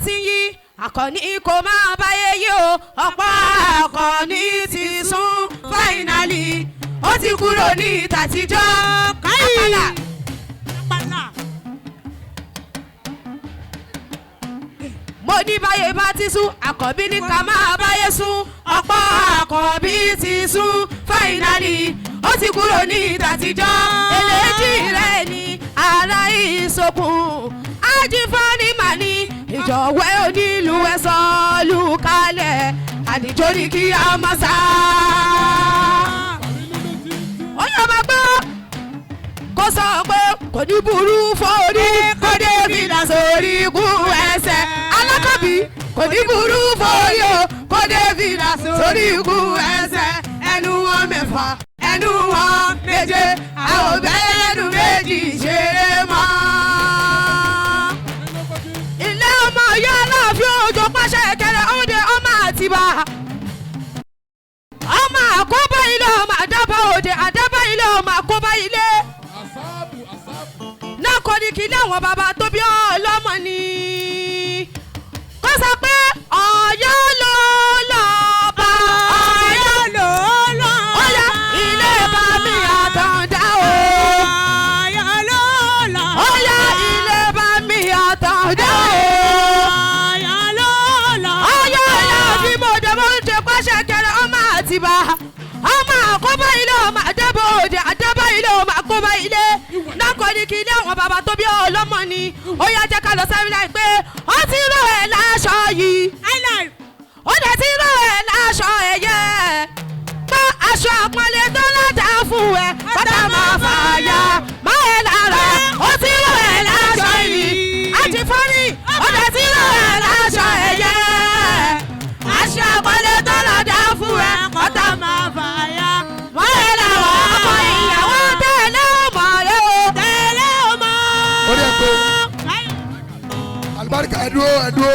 ti yí Àkànní kò máa báyé yí o ọ̀pọ̀ Àkànní ti sún fáínálì ó ti kúrò ní tàtijọ́ káyì. mo ní báyé bá ti sún Àkànbí ní ká máa báyé sún ọ̀pọ̀ Àkànbí ti sún fáínálì ó ti kúrò ní tàtijọ́ eléjì rẹ̀ ní ara ìsokùn ajífọ́nì màní ìjọ̀wẹ́ onílù ẹ̀sọ́ lù kalẹ̀ àdìjọ́ ní kí a máa sá. ó yọ máa gbọ́ kó sọ pé kò ní burú forí kó dé fìlà sórí ikú ẹsẹ̀ Alákọ̀bí kò ní burú forí o kó dé fìlà sórí ikú ẹsẹ̀ ẹnu wọn mẹ́fà ẹnu wọn méje àwọn òbẹ́ ẹnu méjì ṣeré mọ́. ilé ọmọ ìyá Aláàfin Òjó pàṣẹ kẹrẹ ọdẹ ọmọ Àtìbà ọmọ àkóbá ilé ọmọ àdábà òde àdábà ilé ọmọ àkóbá ilé náà kò ní kí ilé àwọn bàbá tó bí ọlọ́mọ ni kó sọ pé Ọ̀yọ́ ló lọ́ba Ọ̀yọ́ ló lọ́ba ọ̀yá ilé bá mi Àtàndá o Ọ̀yọ́ ló lọ́ba ọ̀yá ilé bá mi Àtàndá o Ọ̀yọ́ ló lọ́ba ọ̀yá Aláàfin mọ̀dẹ́mọ̀dẹ́ pàṣẹ kẹrẹ ọmọ Àtìbà ọmọ àkóbá ilé ọmọ àdábà òde àdábà ilé ọmọ àkóbá ilé náà kọ́ ni kí ilé àwọn bàbá tó bí ọlọ́mọ ni ó yá jẹ́ ká lọ sáré láì pé ó ti rò ẹ̀ láṣọ yìí ó dẹ̀ ti rò ẹ̀ láṣọ ẹ̀yẹ pé aṣọ àpọ́nlé tó lọ́jà fún ẹ pátá máa fàyà má ẹ̀ lára ó ti rò ẹ̀ láṣọ yìí àjífọ́nì ó dẹ̀ ti rò ẹ̀ láṣọ ẹ̀yẹ aṣọ àpọ́nlé tó lọ́jà fún ẹ pátá máa fàyà má ẹ̀ lára ọmọ ìyàwó tẹ̀lé ọmọ rẹ o tẹ̀lé ọmọ. ó dẹ̀ pé alibarika ẹ̀dúró ẹ̀dúró.